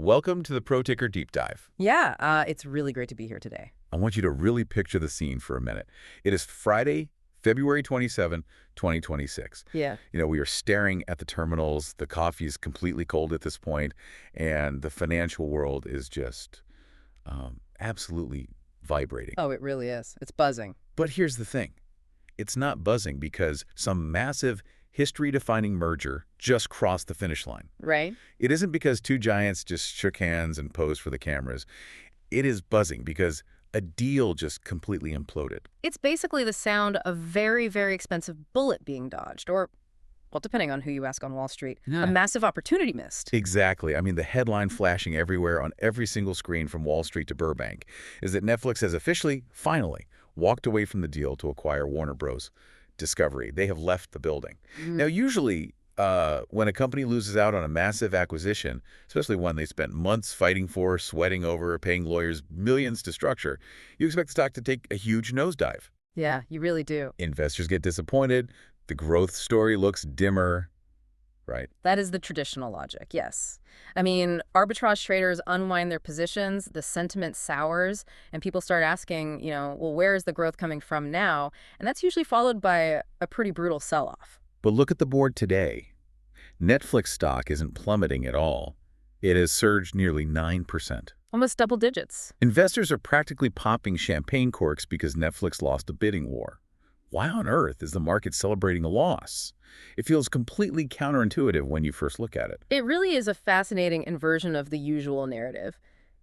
Welcome to the Pro Ticker Deep Dive. Yeah, it's really great to be here today. I want you to really picture the scene for a minute. It is Friday, February 27, 2026. Yeah. We are staring at the terminals. The coffee is completely cold at this point, and the financial world is just absolutely vibrating. Oh, it really is. It's buzzing. But here's the thing. It's not buzzing because some massive history-defining merger just crossed the finish line. Right? It isn't because two giants just shook hands and posed for the cameras. It is buzzing because a deal just completely imploded. It's basically the sound of very, very expensive bullet being dodged, or, well, depending on who you ask on Wall Street, Yeah. a massive opportunity missed. Exactly. I mean, the headline flashing everywhere on every single screen from Wall Street to Burbank is that Netflix has officially, finally, walked away from the deal to acquire Warner Bros. Discovery. They have left the building. Now, usually, when a company loses out on a massive acquisition, especially one they spent months fighting for, sweating over, paying lawyers millions to structure, you expect the stock to take a huge nosedive. Yeah, you really do. Investors get disappointed. The growth story looks dimmer, right? That is the traditional logic, yes. I mean, arbitrage traders unwind their positions, the sentiment sours, and people start asking, well, where is the growth coming from now? And that's usually followed by a pretty brutal sell-off. But look at the board today. Netflix stock isn't plummeting at all. It has surged nearly 9%. Almost double digits. Investors are practically popping champagne corks because Netflix lost a bidding war. Why on earth is the market celebrating a loss? It feels completely counterintuitive when you first look at it. It really is a fascinating inversion of the usual narrative.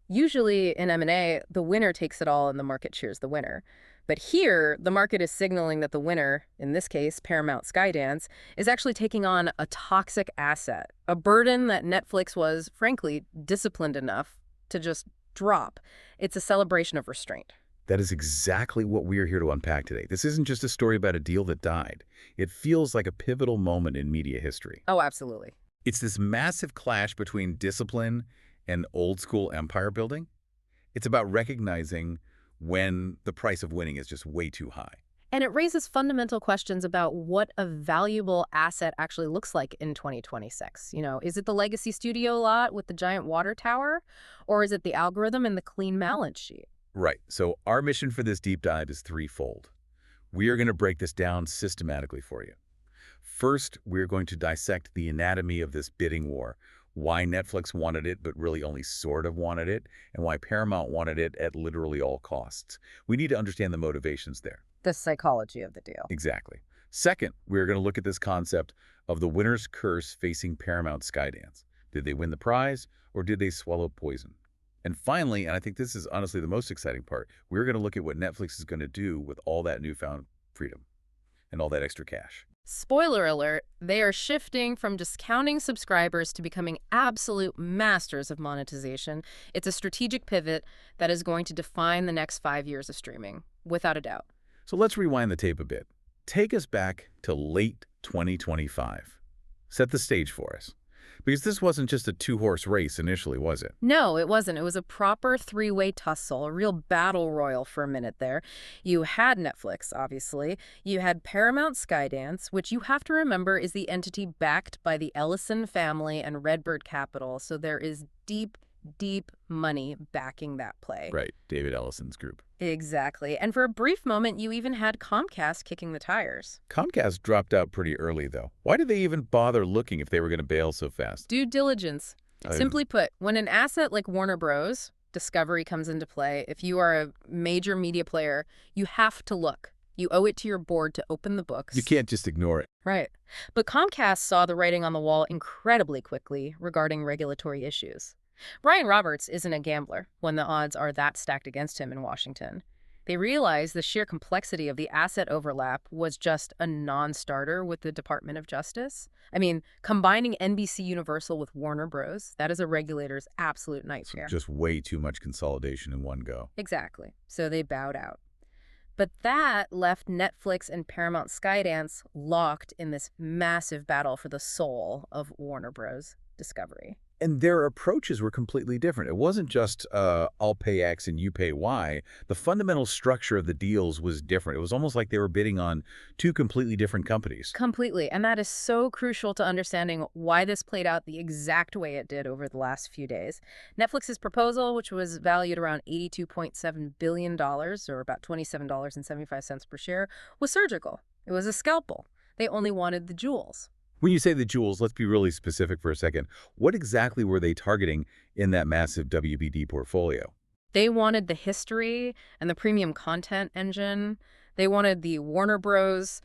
Usually in M&A, the winner takes it all and the market cheers the winner. But here, the market is signaling that the winner, in this case, Paramount Skydance, is actually taking on a toxic asset, a burden that Netflix was, frankly, disciplined enough to just drop. It's a celebration of restraint. That is exactly what we are here to unpack today. This isn't just a story about a deal that died. It feels like a pivotal moment in media history. Oh, absolutely. It's this massive clash between discipline and old-school empire building. It's about recognizing when the price of winning is just way too high. And it raises fundamental questions about what a valuable asset actually looks like in 2026. Is it the legacy studio lot with the giant water tower? Or is it the algorithm and the clean balance sheet? Right. So our mission for this deep dive is threefold. We are going to break this down systematically for you. First, we're going to dissect the anatomy of this bidding war, why Netflix wanted it but really only sort of wanted it, and why Paramount wanted it at literally all costs. We need to understand the motivations there. The psychology of the deal. Exactly. Second, we're going to look at this concept of the winner's curse facing Paramount Skydance. Did they win the prize or did they swallow poison? And finally, and I think this is honestly the most exciting part, we're going to look at what Netflix is going to do with all that newfound freedom and all that extra cash. Spoiler alert, they are shifting from just counting subscribers to becoming absolute masters of monetization. It's a strategic pivot that is going to define the next 5 years of streaming, without a doubt. So let's rewind the tape a bit. Take us back to late 2025. Set the stage for us. Because this wasn't just a two-horse race initially, was it? No, it wasn't. It was a proper three-way tussle, a real battle royal for a minute there. You had Netflix, obviously. You had Paramount Skydance, which you have to remember is the entity backed by the Ellison family and Redbird Capital. So there is deep, deep money backing that play. Right, David Ellison's group. Exactly. And for a brief moment, you even had Comcast kicking the tires. Comcast dropped out pretty early, though. Why did they even bother looking if they were going to bail so fast? Due diligence. Simply put, when an asset like Warner Bros. Discovery comes into play, if you are a major media player, you have to look. You owe it to your board to open the books. You can't just ignore it. Right. But Comcast saw the writing on the wall incredibly quickly regarding regulatory issues. Brian Roberts isn't a gambler when the odds are that stacked against him in Washington. They realized the sheer complexity of the asset overlap was just a non-starter with the Department of Justice. I mean, combining NBC Universal with Warner Bros., that is a regulator's absolute nightmare. So just way too much consolidation in one go. Exactly. So they bowed out. But that left Netflix and Paramount Skydance locked in this massive battle for the soul of Warner Bros. Discovery. And their approaches were completely different. It wasn't just, I'll pay X and you pay Y. The fundamental structure of the deals was different. It was almost like they were bidding on two completely different companies. Completely. And that is so crucial to understanding why this played out the exact way it did over the last few days. Netflix's proposal, which was valued around $82.7 billion, or about $27.75 per share, was surgical. It was a scalpel. They only wanted the jewels. When you say the jewels, let's be really specific for a second. What exactly were they targeting in that massive WBD portfolio? They wanted the history and the premium content engine. They wanted the Warner Bros.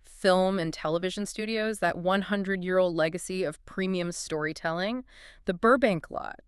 Film and television studios, that 100-year-old legacy of premium storytelling, the Burbank lot,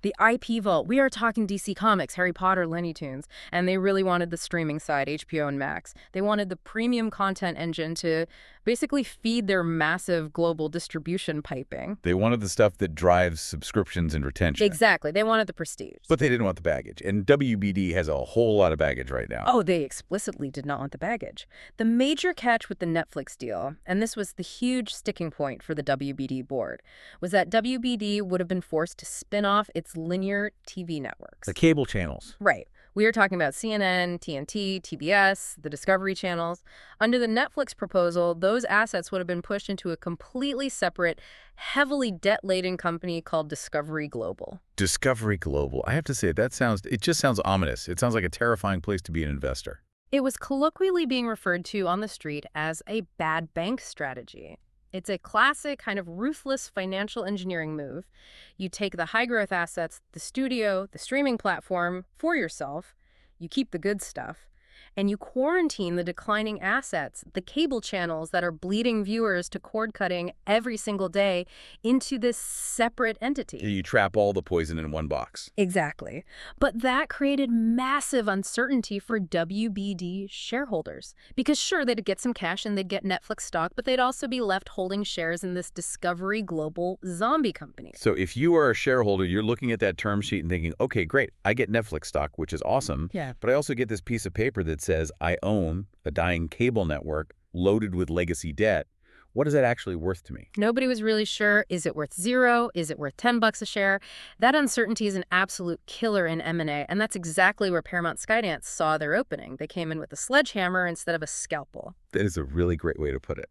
the IP vault. We are talking DC Comics, Harry Potter, Looney Tunes, and they really wanted the streaming side, HBO and Max. They wanted the premium content engine to basically feed their massive global distribution piping. They wanted the stuff that drives subscriptions and retention. Exactly. They wanted the prestige. But they didn't want the baggage. And WBD has a whole lot of baggage right now. Oh, they explicitly did not want the baggage. The major catch with the Netflix deal, and this was the huge sticking point for the WBD board, was that WBD would have been forced to spin off its linear TV networks. The cable channels. Right. We are talking about CNN, TNT, TBS, the Discovery channels. Under the Netflix proposal, those assets would have been pushed into a completely separate, heavily debt-laden company called Discovery Global. Discovery Global. I have to say, it just sounds ominous. It sounds like a terrifying place to be an investor. It was colloquially being referred to on the street as a bad bank strategy. It's a classic kind of ruthless financial engineering move. You take the high-growth assets, the studio, the streaming platform, for yourself, you keep the good stuff, and you quarantine the declining assets, the cable channels that are bleeding viewers to cord cutting every single day, into this separate entity. You trap all the poison in one box. Exactly. But that created massive uncertainty for WBD shareholders. Because sure, they'd get some cash and they'd get Netflix stock, but they'd also be left holding shares in this Discovery Global zombie company. So if you are a shareholder, you're looking at that term sheet and thinking, okay, great, I get Netflix stock, which is awesome. Yeah. But I also get this piece of paper that says I own a dying cable network loaded with legacy debt. What is that actually worth to me? Nobody was really sure. Is it worth $0? Is it worth $10 a share? That uncertainty is an absolute killer in M&A, and that's exactly where Paramount Skydance saw their opening. They came in with a sledgehammer instead of a scalpel. That is a really great way to put it.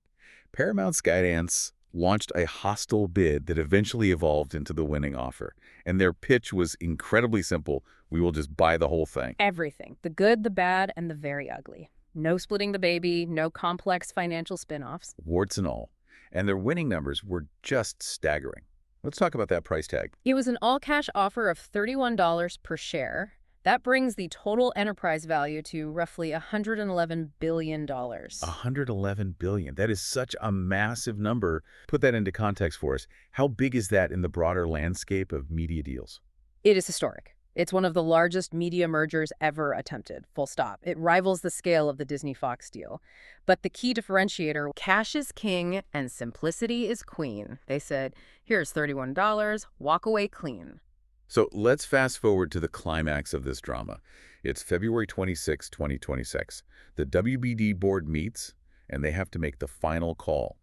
Paramount Skydance launched a hostile bid that eventually evolved into the winning offer. And their pitch was incredibly simple. We will just buy the whole thing. Everything. The good, the bad, and the very ugly. No splitting the baby, no complex financial spin-offs. Warts and all. And their winning numbers were just staggering. Let's talk about that price tag. It was an all-cash offer of $31 per share. That brings the total enterprise value to roughly $111 billion. $111 billion. That is such a massive number. Put that into context for us. How big is that in the broader landscape of media deals? It is historic. It's one of the largest media mergers ever attempted, full stop. It rivals the scale of the Disney-Fox deal. But the key differentiator, cash is king and simplicity is queen. They said, here's $31, walk away clean. So let's fast forward to the climax of this drama. It's February 26, 2026. The WBD board meets, and they have to make the final call.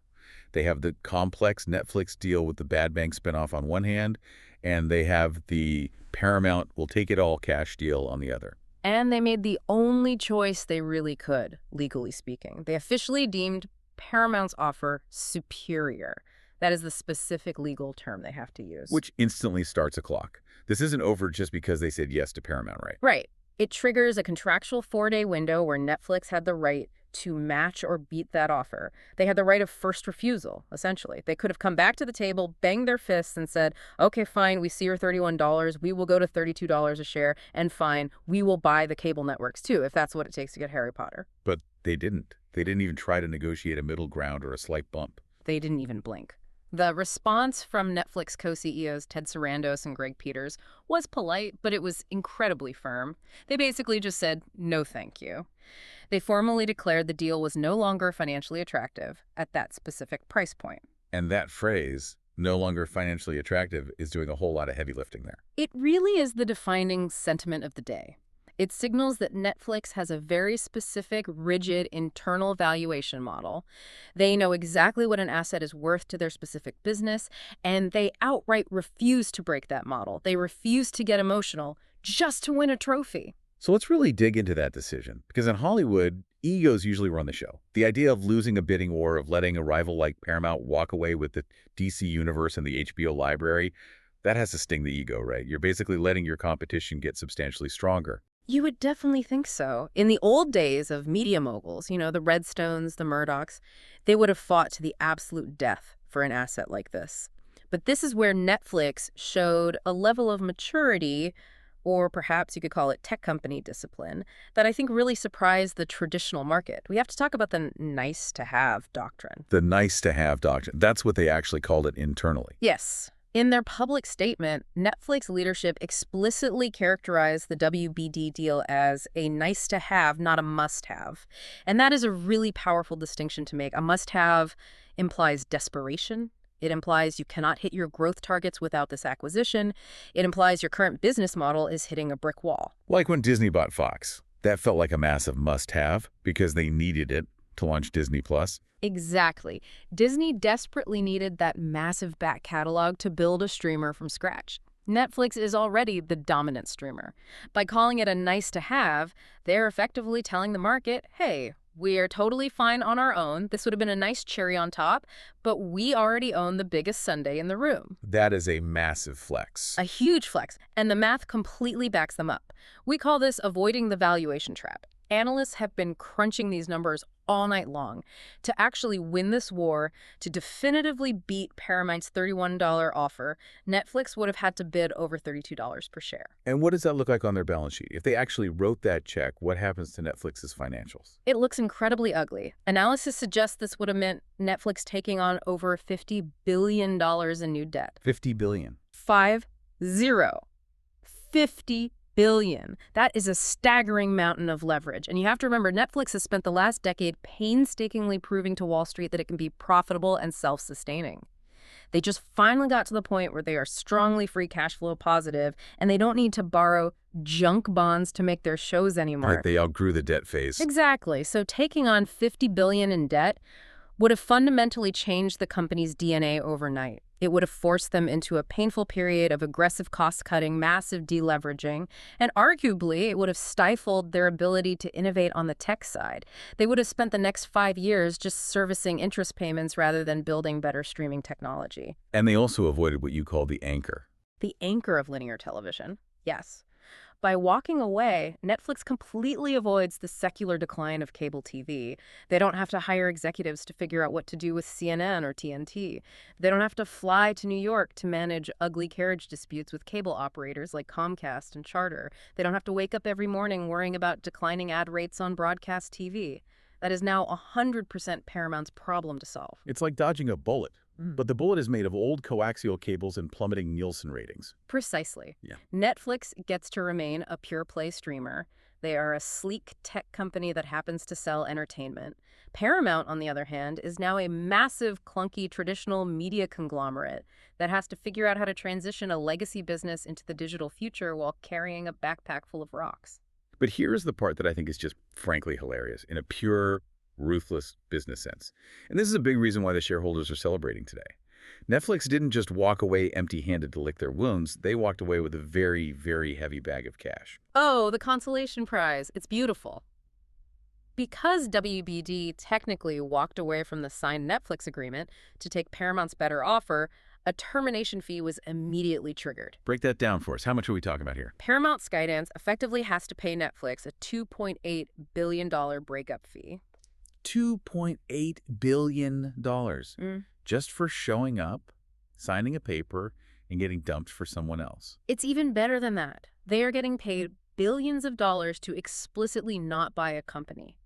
They have the complex Netflix deal with the Bad Bank spinoff on one hand, and they have the Paramount will take it all cash deal on the other. And they made the only choice they really could, legally speaking. They officially deemed Paramount's offer superior. That is the specific legal term they have to use. Which instantly starts a clock. This isn't over just because they said yes to Paramount, right? Right. It triggers a contractual 4-day window where Netflix had the right to match or beat that offer. They had the right of first refusal, essentially. They could have come back to the table, banged their fists, and said, okay, fine, we see your $31, we will go to $32 a share, and fine, we will buy the cable networks too, if that's what it takes to get Harry Potter. But they didn't. They didn't even try to negotiate a middle ground or a slight bump. They didn't even blink. The response from Netflix co-CEOs Ted Sarandos and Greg Peters was polite, but it was incredibly firm. They basically just said, no thank you. They formally declared the deal was no longer financially attractive at that specific price point. And that phrase, no longer financially attractive, is doing a whole lot of heavy lifting there. It really is the defining sentiment of the day. It signals that Netflix has a very specific, rigid internal valuation model. They know exactly what an asset is worth to their specific business, and they outright refuse to break that model. They refuse to get emotional just to win a trophy. So let's really dig into that decision, because in Hollywood, egos usually run the show. The idea of losing a bidding war, of letting a rival like Paramount walk away with the DC universe and the HBO library, that has to sting the ego, right? You're basically letting your competition get substantially stronger. You would definitely think so. In the old days of media moguls, the Redstones, the Murdochs, they would have fought to the absolute death for an asset like this. But this is where Netflix showed a level of maturity, or perhaps you could call it tech company discipline, that I think really surprised the traditional market. We have to talk about the nice to have doctrine. The nice to have doctrine, that's what they actually called it internally. Yes. In their public statement, Netflix leadership explicitly characterized the WBD deal as a nice to have, not a must have. And that is a really powerful distinction to make. A must have implies desperation. It implies you cannot hit your growth targets without this acquisition. It implies your current business model is hitting a brick wall. Like when Disney bought Fox. That felt like a massive must-have because they needed it to launch Disney+. Exactly. Disney desperately needed that massive back catalog to build a streamer from scratch. Netflix is already the dominant streamer. By calling it a nice to have, they're effectively telling the market, hey, we are totally fine on our own. This would have been a nice cherry on top, but we already own the biggest sundae in the room. That is a massive flex. A huge flex, and the math completely backs them up. We call this avoiding the valuation trap. Analysts have been crunching these numbers all night long. To actually win this war, to definitively beat Paramount's $31 offer, Netflix would have had to bid over $32 per share. And what does that look like on their balance sheet? If they actually wrote that check, what happens to Netflix's financials? It looks incredibly ugly. Analysis suggests this would have meant Netflix taking on over $50 billion in new debt. $50 billion. 50. $50 billion. That is a staggering mountain of leverage. And you have to remember, Netflix has spent the last decade painstakingly proving to Wall Street that it can be profitable and self-sustaining. They just finally got to the point where they are strongly free cash flow positive, and they don't need to borrow junk bonds to make their shows anymore. Right, they outgrew the debt phase. Exactly. So taking on $50 billion in debt would have fundamentally changed the company's DNA overnight. It would have forced them into a painful period of aggressive cost-cutting, massive deleveraging, and arguably it would have stifled their ability to innovate on the tech side. They would have spent the next 5 years just servicing interest payments rather than building better streaming technology. And they also avoided what you call the anchor. The anchor of linear television. Yes. By walking away, Netflix completely avoids the secular decline of cable TV. They don't have to hire executives to figure out what to do with CNN or TNT. They don't have to fly to New York to manage ugly carriage disputes with cable operators like Comcast and Charter. They don't have to wake up every morning worrying about declining ad rates on broadcast TV. That is now 100% Paramount's problem to solve. It's like dodging a bullet. But the bullet is made of old coaxial cables and plummeting Nielsen ratings. Precisely. Yeah. Netflix gets to remain a pure-play streamer. They are a sleek tech company that happens to sell entertainment. Paramount, on the other hand, is now a massive, clunky, traditional media conglomerate that has to figure out how to transition a legacy business into the digital future while carrying a backpack full of rocks. But here's the part that I think is just frankly hilarious in a pure, ruthless business sense. And this is a big reason why the shareholders are celebrating today. Netflix didn't just walk away empty-handed to lick their wounds. They walked away with a very, very heavy bag of cash. Oh, the Consolation Prize. It's beautiful. Because WBD technically walked away from the signed Netflix agreement to take Paramount's better offer, a termination fee was immediately triggered. Break that down for us. How much are we talking about here? Paramount Skydance effectively has to pay Netflix a $2.8 billion breakup fee. $2.8 billion just for showing up, signing a paper, and getting dumped for someone else. It's even better than that. They are getting paid billions of dollars to explicitly not buy a company.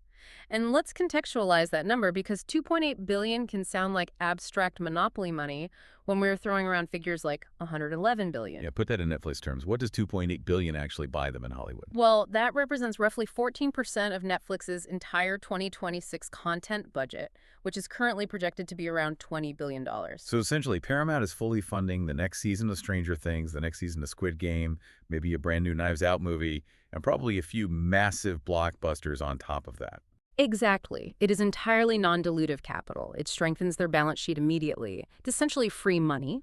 And let's contextualize that number because 2.8 billion can sound like abstract monopoly money when we're throwing around figures like 111 billion. Yeah, put that in Netflix terms. What does 2.8 billion actually buy them in Hollywood? Well, that represents roughly 14% of Netflix's entire 2026 content budget, which is currently projected to be around $20 billion. So essentially, Paramount is fully funding the next season of Stranger Things, the next season of Squid Game, maybe a brand new Knives Out movie, and probably a few massive blockbusters on top of that. Exactly. It is entirely non-dilutive capital. It strengthens their balance sheet immediately. It's essentially free money.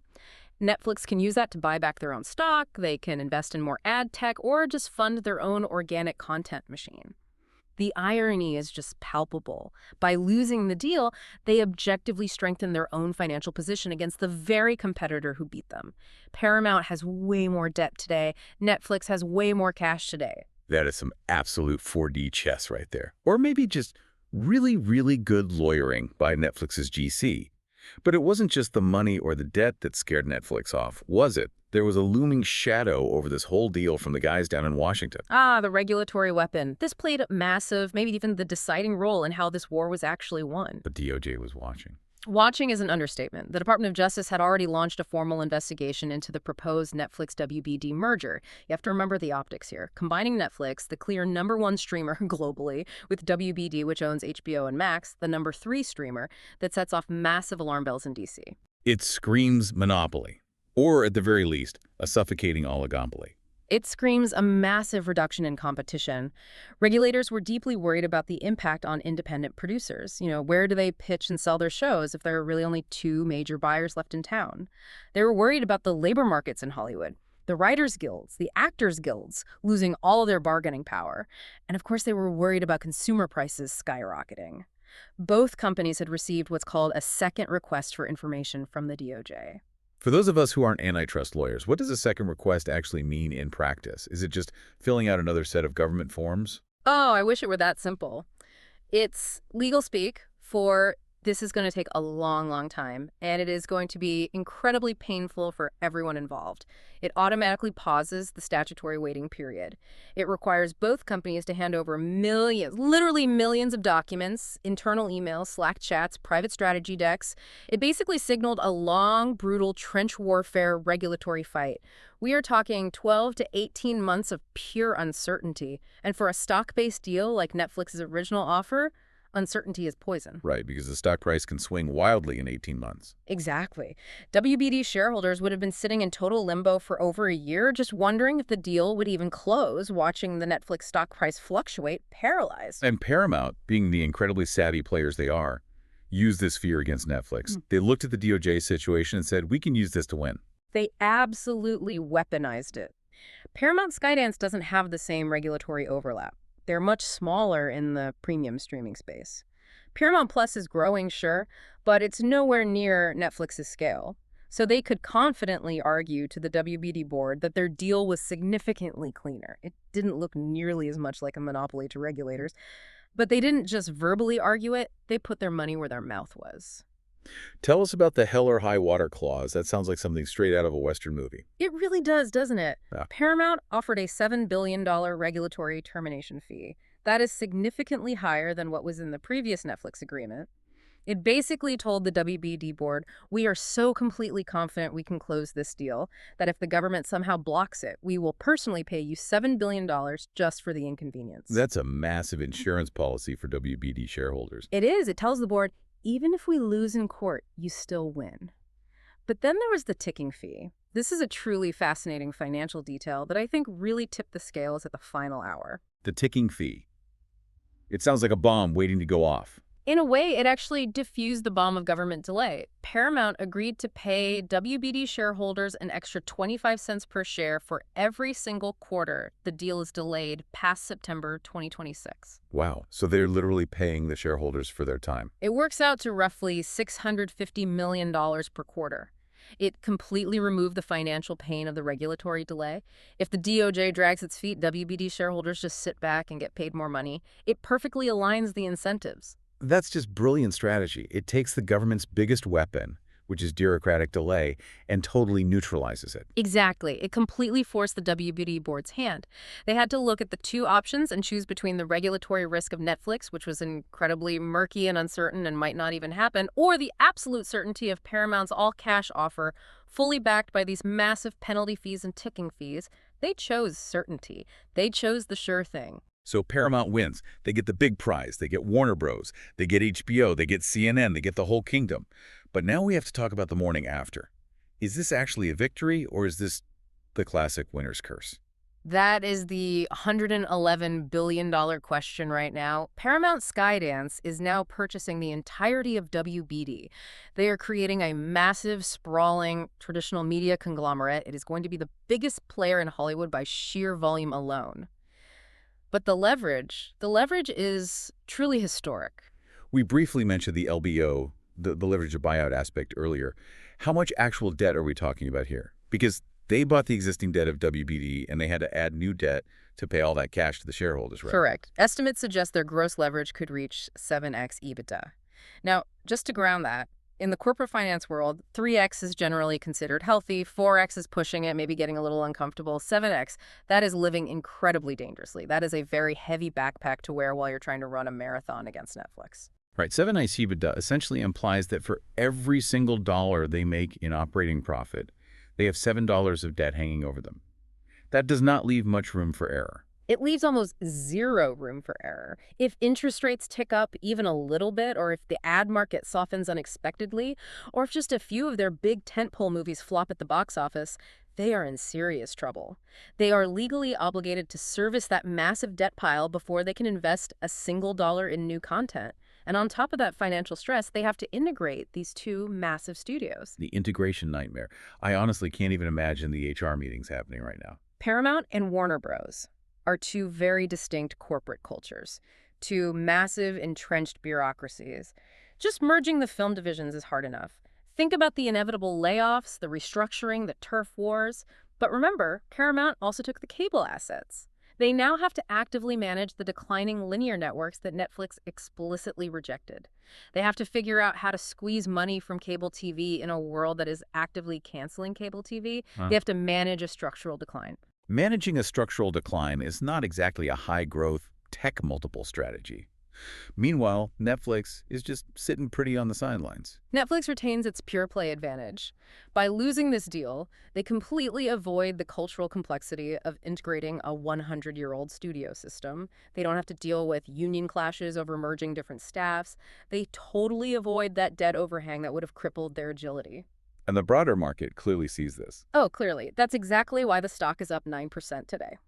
Netflix can use that to buy back their own stock, they can invest in more ad tech, or just fund their own organic content machine. The irony is just palpable. By losing the deal, they objectively strengthen their own financial position against the very competitor who beat them. Paramount has way more debt today. Netflix has way more cash today. That is some absolute 4D chess right there. Or maybe just really, really good lawyering by Netflix's GC. But it wasn't just the money or the debt that scared Netflix off, was it? There was a looming shadow over this whole deal from the guys down in Washington. Ah, the regulatory weapon. This played a massive, maybe even the deciding role in how this war was actually won. The DOJ was watching. Watching is an understatement. The Department of Justice had already launched a formal investigation into the proposed Netflix-WBD merger. You have to remember the optics here. Combining Netflix, the clear #1 streamer globally, with WBD, which owns HBO and Max, the #3 streamer, that sets off massive alarm bells in D.C. It screams monopoly, or at the very least, a suffocating oligopoly. It screams a massive reduction in competition. Regulators were deeply worried about the impact on independent producers. Where do they pitch and sell their shows if there are really only two major buyers left in town? They were worried about the labor markets in Hollywood, the writers' guilds, the actors' guilds, losing all of their bargaining power. And of course, they were worried about consumer prices skyrocketing. Both companies had received what's called a second request for information from the DOJ. For those of us who aren't antitrust lawyers, what does a second request actually mean in practice? Is it just filling out another set of government forms? Oh, I wish it were that simple. It's legal speak for this is going to take a long, long time, and it is going to be incredibly painful for everyone involved. It automatically pauses the statutory waiting period. It requires both companies to hand over millions, literally millions of documents, internal emails, Slack chats, private strategy decks. It basically signaled a long, brutal trench warfare regulatory fight. We are talking 12 to 18 months of pure uncertainty. And for a stock-based deal like Netflix's original offer, uncertainty is poison. Right, because the stock price can swing wildly in 18 months. Exactly. WBD shareholders would have been sitting in total limbo for over a year, just wondering if the deal would even close, watching the Netflix stock price fluctuate, paralyzed. And Paramount, being the incredibly savvy players they are, used this fear against Netflix. They looked at the DOJ situation and said, we can use this to win. They absolutely weaponized it. Paramount Skydance doesn't have the same regulatory overlap. They're much smaller in the premium streaming space. Paramount Plus is growing, sure, but it's nowhere near Netflix's scale. So they could confidently argue to the WBD board that their deal was significantly cleaner. It didn't look nearly as much like a monopoly to regulators. But they didn't just verbally argue it, they put their money where their mouth was. Tell us about the hell or high water clause. That sounds like something straight out of a Western movie. It really does, doesn't it? Yeah. Paramount offered a $7 billion regulatory termination fee. That is significantly higher than what was in the previous Netflix agreement. It basically told the WBD board, we are so completely confident we can close this deal that if the government somehow blocks it, we will personally pay you $7 billion just for the inconvenience. That's a massive insurance policy for WBD shareholders. It is. It tells the board, even if we lose in court, you still win. But then there was the ticking fee. This is a truly fascinating financial detail that I think really tipped the scales at the final hour. The ticking fee. It sounds like a bomb waiting to go off. In a way, it actually diffused the bomb of government delay. Paramount agreed to pay WBD shareholders an extra 25 cents per share for every single quarter the deal is delayed past September 2026. Wow. So they're literally paying the shareholders for their time. It works out to roughly $650 million per quarter. It completely removed the financial pain of the regulatory delay. If the DOJ drags its feet, WBD shareholders just sit back and get paid more money. It perfectly aligns the incentives. That's just brilliant strategy. It takes the government's biggest weapon, which is bureaucratic delay, and totally neutralizes it. Exactly. It completely forced the WBD board's hand. They had to look at the two options and choose between the regulatory risk of Netflix, which was incredibly murky and uncertain and might not even happen, or the absolute certainty of Paramount's all-cash offer, fully backed by these massive penalty fees and ticking fees. They chose certainty. They chose the sure thing. So Paramount wins. They get the big prize. They get Warner Bros. They get HBO. They get CNN. They get the whole kingdom. But now we have to talk about the morning after. Is this actually a victory, or is this the classic winner's curse? That is the $111 billion question right now. Paramount Skydance is now purchasing the entirety of WBD. They are creating a massive, sprawling, traditional media conglomerate. It is going to be the biggest player in Hollywood by sheer volume alone. But the leverage is truly historic. We briefly mentioned the LBO, the leverage of buyout aspect earlier. How much actual debt are we talking about here? Because they bought the existing debt of WBD, and they had to add new debt to pay all that cash to the shareholders, right? Correct. Estimates suggest their gross leverage could reach 7x EBITDA. Now, just to ground that, in the corporate finance world, 3x is generally considered healthy, 4x is pushing it, maybe getting a little uncomfortable, 7x, that is living incredibly dangerously. That is a very heavy backpack to wear while you're trying to run a marathon against Netflix. Right. 7x EBITDA essentially implies that for every single dollar they make in operating profit, they have $7 of debt hanging over them. That does not leave much room for error. It leaves almost zero room for error. If interest rates tick up even a little bit, or if the ad market softens unexpectedly, or if just a few of their big tentpole movies flop at the box office, they are in serious trouble. They are legally obligated to service that massive debt pile before they can invest a single dollar in new content. And on top of that financial stress, they have to integrate these two massive studios. The integration nightmare. I honestly can't even imagine the HR meetings happening right now. Paramount and Warner Bros. Are two very distinct corporate cultures, two massive entrenched bureaucracies. Just merging the film divisions is hard enough. Think about the inevitable layoffs, the restructuring, the turf wars. But remember, Paramount also took the cable assets. They now have to actively manage the declining linear networks that Netflix explicitly rejected. They have to figure out how to squeeze money from cable TV in a world that is actively canceling cable TV. They have to manage a structural decline. Managing a structural decline is not exactly a high-growth, tech multiple strategy. Meanwhile, Netflix is just sitting pretty on the sidelines. Netflix retains its pure play advantage. By losing this deal, they completely avoid the cultural complexity of integrating a 100-year-old studio system. They don't have to deal with union clashes over merging different staffs. They totally avoid that debt overhang that would have crippled their agility. And the broader market clearly sees this. Oh, clearly. That's exactly why the stock is up 9% today.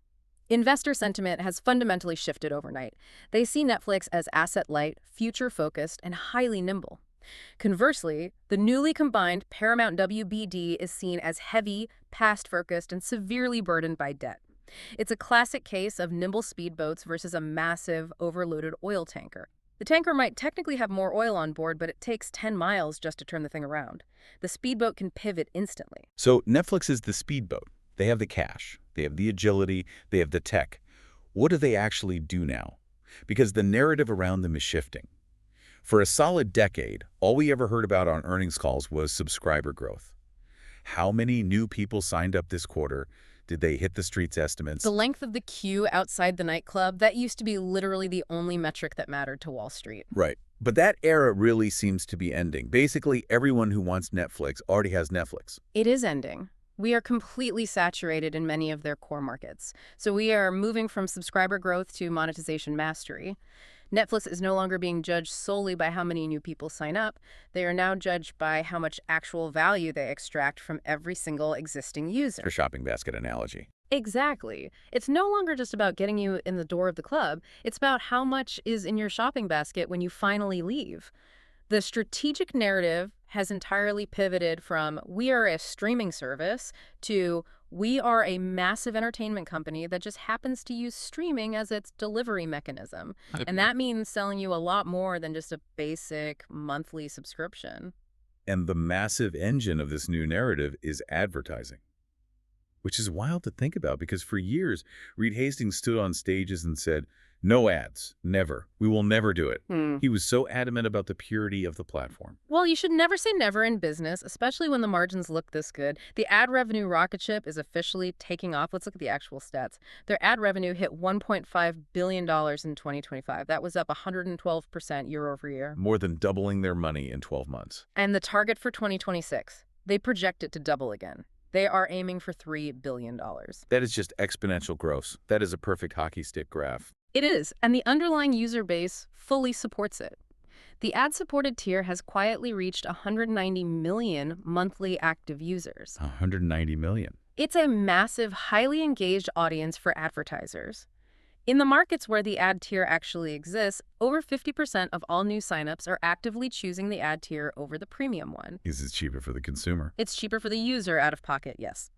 Investor sentiment has fundamentally shifted overnight. They see Netflix as asset-light, future-focused, and highly nimble. Conversely, the newly combined Paramount WBD is seen as heavy, past-focused, and severely burdened by debt. It's a classic case of nimble speedboats versus a massive, overloaded oil tanker. The tanker might technically have more oil on board, but it takes 10 miles just to turn the thing around. The speedboat can pivot instantly. So Netflix is the speedboat. They have the cash, they have the agility, they have the tech. What do they actually do now? Because the narrative around them is shifting. For a solid decade, all we ever heard about on earnings calls was subscriber growth. How many new people signed up this quarter? Did they hit the street's estimates? The length of the queue outside the nightclub, that used to be literally the only metric that mattered to Wall Street. Right. But that era really seems to be ending. Basically, everyone who wants Netflix already has Netflix. It is ending. We are completely saturated in many of their core markets. So we are moving from subscriber growth to monetization mastery. Netflix is no longer being judged solely by how many new people sign up. They are now judged by how much actual value they extract from every single existing user. For shopping basket analogy. Exactly. It's no longer just about getting you in the door of the club. It's about how much is in your shopping basket when you finally leave. The strategic narrative has entirely pivoted from we are a streaming service to we are a massive entertainment company that just happens to use streaming as its delivery mechanism. And that means selling you a lot more than just a basic monthly subscription. And the massive engine of this new narrative is advertising. Which is wild to think about because for years, Reed Hastings stood on stages and said, no ads, never. We will never do it. Hmm. He was so adamant about the purity of the platform. Well, you should never say never in business, especially when the margins look this good. The ad revenue rocket ship is officially taking off. Let's look at the actual stats. Their ad revenue hit $1.5 billion in 2025. That was up 112% year over year. More than doubling their money in 12 months. And the target for 2026, they project it to double again. They are aiming for $3 billion. That is just exponential growth. That is a perfect hockey stick graph. It is, and the underlying user base fully supports it. The ad-supported tier has quietly reached 190 million monthly active users. 190 million. It's a massive, highly engaged audience for advertisers. In the markets where the ad tier actually exists, over 50% of all new signups are actively choosing the ad tier over the premium one. Is it cheaper for the consumer? It's cheaper for the user out of pocket, yes.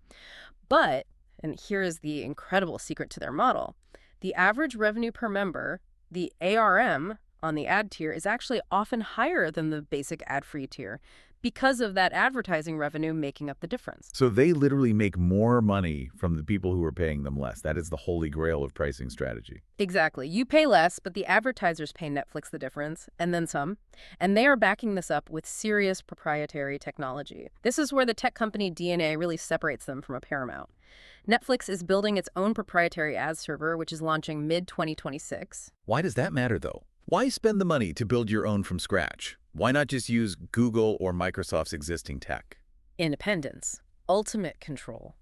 But, and here is the incredible secret to their model, the average revenue per member, the ARM, on the ad tier is actually often higher than the basic ad-free tier because of that advertising revenue making up the difference. So they literally make more money from the people who are paying them less. That is the holy grail of pricing strategy. Exactly. You pay less, but the advertisers pay Netflix the difference, and then some. And they are backing this up with serious proprietary technology. This is where the tech company DNA really separates them from a Paramount. Netflix is building its own proprietary ad server, which is launching mid-2026. Why does that matter, though? Why spend the money to build your own from scratch? Why not just use Google or Microsoft's existing tech? Independence, ultimate control,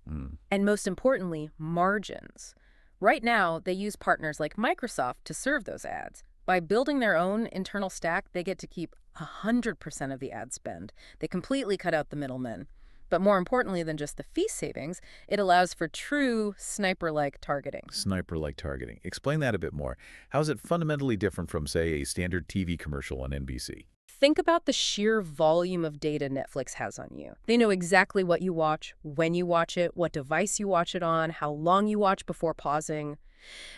and most importantly, margins. Right now, they use partners like Microsoft to serve those ads. By building their own internal stack, they get to keep 100% of the ad spend. They completely cut out the middlemen. But more importantly than just the fee savings, it allows for true sniper-like targeting. Sniper-like targeting. Explain that a bit more. How is it fundamentally different from, say, a standard TV commercial on NBC? Think about the sheer volume of data Netflix has on you. They know exactly what you watch, when you watch it, what device you watch it on, how long you watch before pausing.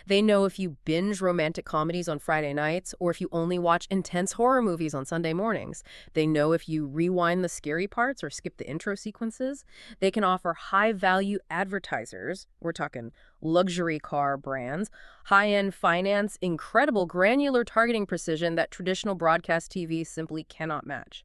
They know if you binge romantic comedies on Friday nights or if you only watch intense horror movies on Sunday mornings. They know if you rewind the scary parts or skip the intro sequences. They can offer high-value advertisers, we're talking luxury car brands, high-end finance, incredible granular targeting precision that traditional broadcast TV simply cannot match.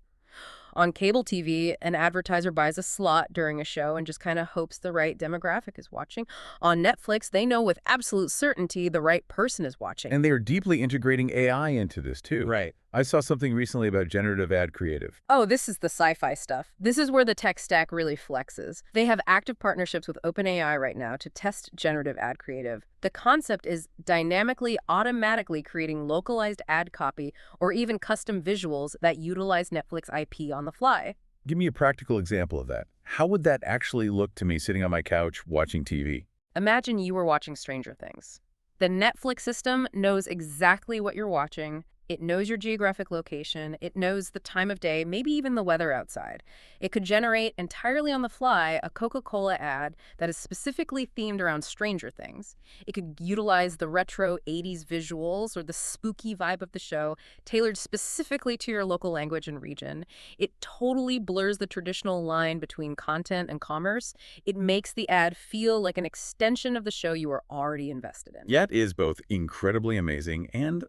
On cable TV, an advertiser buys a slot during a show and just kind of hopes the right demographic is watching. On Netflix, they know with absolute certainty the right person is watching. And they are deeply integrating AI into this, too. Right. I saw something recently about generative ad creative. Oh, this is the sci-fi stuff. This is where the tech stack really flexes. They have active partnerships with OpenAI right now to test generative ad creative. The concept is dynamically, automatically creating localized ad copy or even custom visuals that utilize Netflix IP on the fly. Give me a practical example of that. How would that actually look to me sitting on my couch watching TV? Imagine you were watching Stranger Things. The Netflix system knows exactly what you're watching. It knows your geographic location. It knows the time of day, maybe even the weather outside. It could generate entirely on the fly a Coca-Cola ad that is specifically themed around Stranger Things. It could utilize the retro 80s visuals or the spooky vibe of the show, tailored specifically to your local language and region. It totally blurs the traditional line between content and commerce. It makes the ad feel like an extension of the show you are already invested in. Yet is both incredibly amazing and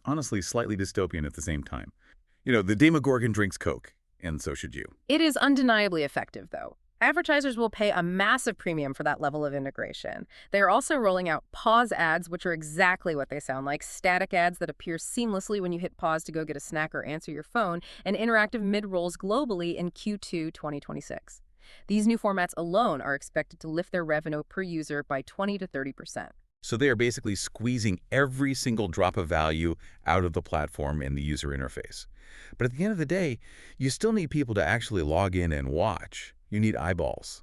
honestly slightly dystopian at the same time. You know, the Demogorgon drinks Coke, and so should you. It is undeniably effective, though. Advertisers will pay a massive premium for that level of integration. They are also rolling out pause ads, which are exactly what they sound like, static ads that appear seamlessly when you hit pause to go get a snack or answer your phone, and interactive mid-rolls globally in Q2 2026. These new formats alone are expected to lift their revenue per user by 20 to 30%. So they are basically squeezing every single drop of value out of the platform and the user interface. But at the end of the day, you still need people to actually log in and watch. You need eyeballs.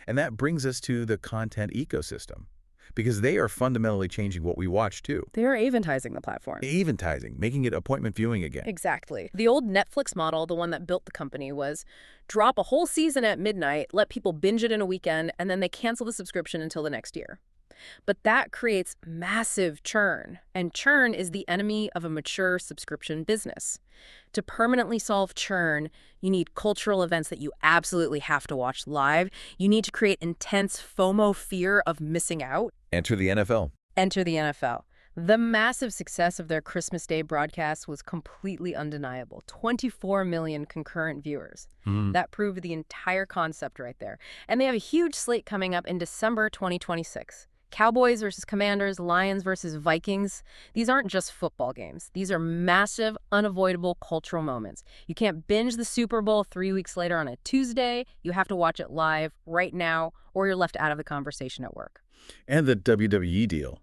And that brings us to the content ecosystem, because they are fundamentally changing what we watch too. They are eventizing the platform. Eventizing, making it appointment viewing again. Exactly. The old Netflix model, the one that built the company, was drop a whole season at midnight, let people binge it in a weekend, and then they cancel the subscription until the next year. But that creates massive churn, and churn is the enemy of a mature subscription business. To permanently solve churn, you need cultural events that you absolutely have to watch live. You need to create intense FOMO fear of missing out. Enter the NFL. Enter the NFL. The massive success of their Christmas Day broadcast was completely undeniable. 24 million concurrent viewers. That proved the entire concept right there. And they have a huge slate coming up in December 2026. Cowboys versus Commanders, Lions versus Vikings. These aren't just football games. These are massive, unavoidable cultural moments. You can't binge the Super Bowl 3 weeks later on a Tuesday. You have to watch it live right now, or you're left out of the conversation at work. And the WWE deal.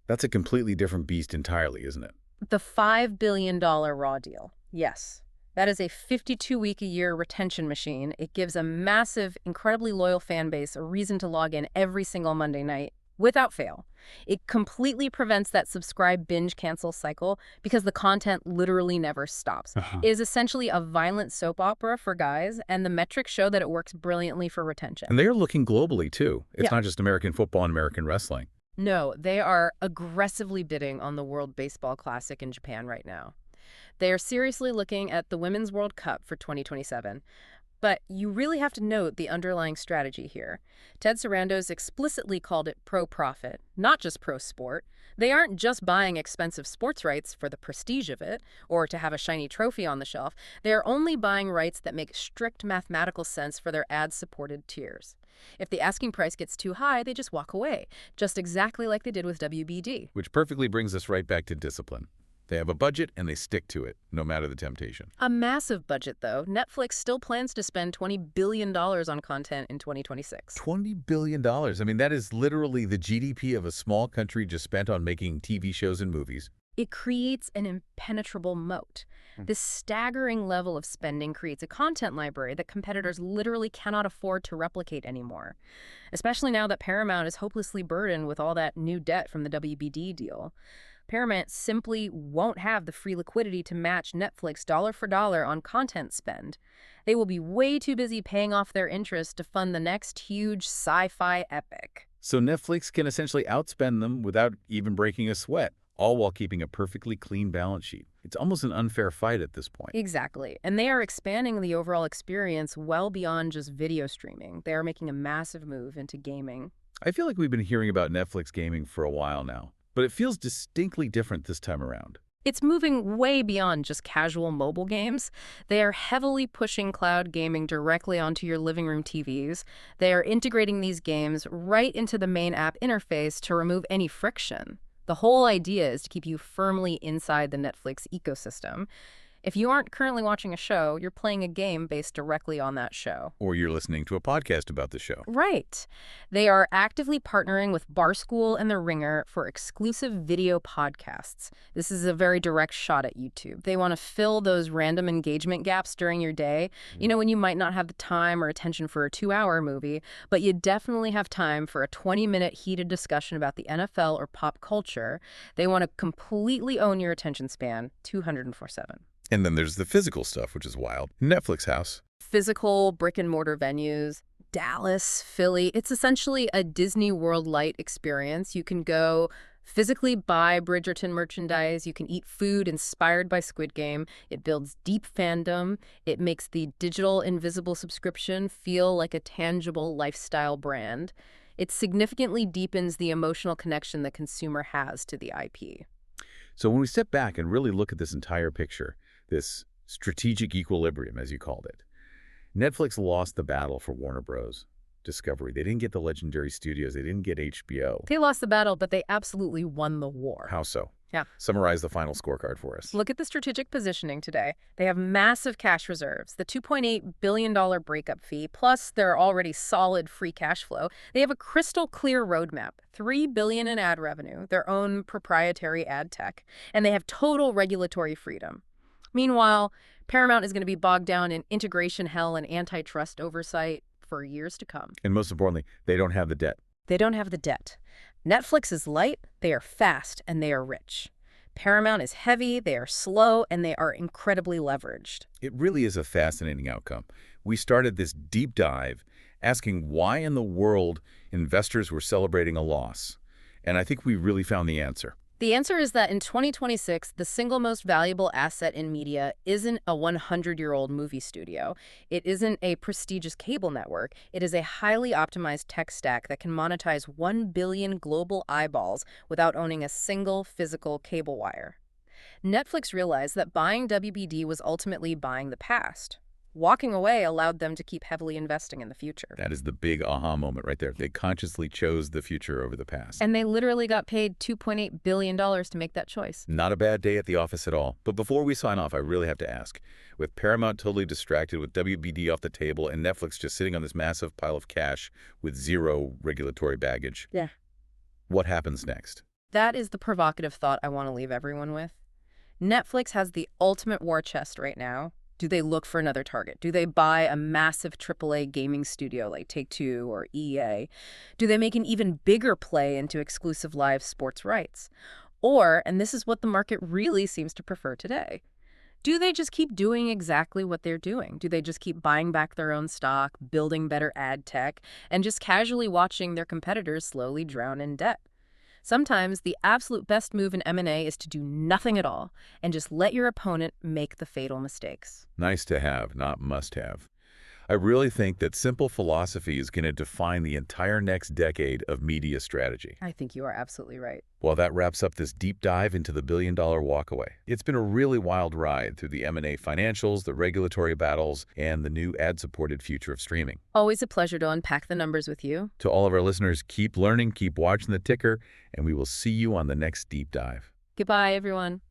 That's a completely different beast entirely, isn't it? The $5 billion Raw deal. Yes. That is a 52-week-a-year retention machine. It gives a massive, incredibly loyal fan base a reason to log in every single Monday night, without fail. It completely prevents that subscribe, binge, cancel cycle because the content literally never stops. It is essentially a violent soap opera for guys, and the metrics show that it works brilliantly for retention. And they are looking globally, too. It's Yeah. not just American football and American wrestling. No, they are aggressively bidding on the World Baseball Classic in Japan right now. They are seriously looking at the Women's World Cup for 2027. But you really have to note the underlying strategy here. Ted Sarandos explicitly called it pro-profit, not just pro-sport. They aren't just buying expensive sports rights for the prestige of it, or to have a shiny trophy on the shelf. They are only buying rights that make strict mathematical sense for their ad-supported tiers. If the asking price gets too high, they just walk away, just exactly like they did with WBD. Which perfectly brings us right back to discipline. They have a budget and they stick to it, no matter the temptation. A massive budget, though. Netflix still plans to spend $20 billion on content in 2026. $20 billion. I mean, that is literally the GDP of a small country just spent on making TV shows and movies. It creates an impenetrable moat. This staggering level of spending creates a content library that competitors literally cannot afford to replicate anymore, especially now that Paramount is hopelessly burdened with all that new debt from the WBD deal. Paramount simply won't have the free liquidity to match Netflix dollar for dollar on content spend. They will be way too busy paying off their interest to fund the next huge sci-fi epic. So Netflix can essentially outspend them without even breaking a sweat, all while keeping a perfectly clean balance sheet. It's almost an unfair fight at this point. Exactly. And they are expanding the overall experience well beyond just video streaming. They are making a massive move into gaming. I feel like we've been hearing about Netflix gaming for a while now, but it feels distinctly different this time around. It's moving way beyond just casual mobile games. They are heavily pushing cloud gaming directly onto your living room TVs. They are integrating these games right into the main app interface to remove any friction. The whole idea is to keep you firmly inside the Netflix ecosystem. If you aren't currently watching a show, you're playing a game based directly on that show. Or you're listening to a podcast about the show. Right. They are actively partnering with Barstool and The Ringer for exclusive video podcasts. This is a very direct shot at YouTube. They want to fill those random engagement gaps during your day. You know, when you might not have the time or attention for a 2-hour movie, but you definitely have time for a 20-minute heated discussion about the NFL or pop culture. They want to completely own your attention span 204/7. And then there's the physical stuff, which is wild. Netflix House. Physical brick-and-mortar venues, Dallas, Philly. It's essentially a Disney World Light experience. You can go physically buy Bridgerton merchandise. You can eat food inspired by Squid Game. It builds deep fandom. It makes the digital invisible subscription feel like a tangible lifestyle brand. It significantly deepens the emotional connection the consumer has to the IP. So when we step back and really look at this entire picture, this strategic equilibrium, as you called it, Netflix lost the battle for Warner Bros. Discovery. They didn't get the legendary studios. They didn't get HBO. They lost the battle, but they absolutely won the war. How so? Yeah. Summarize the final scorecard for us. Look at the strategic positioning today. They have massive cash reserves, the $2.8 billion breakup fee, plus their already solid free cash flow. They have a crystal clear roadmap, $3 billion in ad revenue, their own proprietary ad tech, and they have total regulatory freedom. Meanwhile, Paramount is going to be bogged down in integration hell and antitrust oversight for years to come. And most importantly, they don't have the debt. They don't have the debt. Netflix is light, they are fast, and they are rich. Paramount is heavy, they are slow, and they are incredibly leveraged. It really is a fascinating outcome. We started this deep dive asking why in the world Investors were celebrating a loss. And I think we really found the answer. The answer is that in 2026, the single most valuable asset in media isn't a 100-year-old movie studio. It isn't a prestigious cable network. It is a highly optimized tech stack that can monetize 1 billion global eyeballs without owning a single physical cable wire. Netflix realized that buying WBD was ultimately buying the past. Walking away allowed them to keep heavily investing in the future. That is the big aha moment right there. They consciously chose the future over the past. And they literally got paid $2.8 billion to make that choice. Not a bad day at the office at all. But before we sign off, I really have to ask. With Paramount totally distracted, with WBD off the table, and Netflix just sitting on this massive pile of cash with zero regulatory baggage, Yeah. what happens next? That is the provocative thought I want to leave everyone with. Netflix has the ultimate war chest right now. Do they look for another target? Do they buy a massive AAA gaming studio like Take-Two or EA? Do they make an even bigger play into exclusive live sports rights? Or, and this is what the market really seems to prefer today, do they just keep doing exactly what they're doing? Do they just keep buying back their own stock, building better ad tech, and just casually watching their competitors slowly drown in debt? Sometimes the absolute best move in M&A is to do nothing at all and just let your opponent make the fatal mistakes. Nice to have, not must have. I really think that simple philosophy is going to define the entire next decade of media strategy. I think you are absolutely right. Well, that wraps up this deep dive into the billion-dollar walkaway. It's been a really wild ride through the M&A financials, the regulatory battles, and the new ad-supported future of streaming. Always a pleasure to unpack the numbers with you. To all of our listeners, keep learning, keep watching the ticker, and we will see you on the next deep dive. Goodbye, everyone.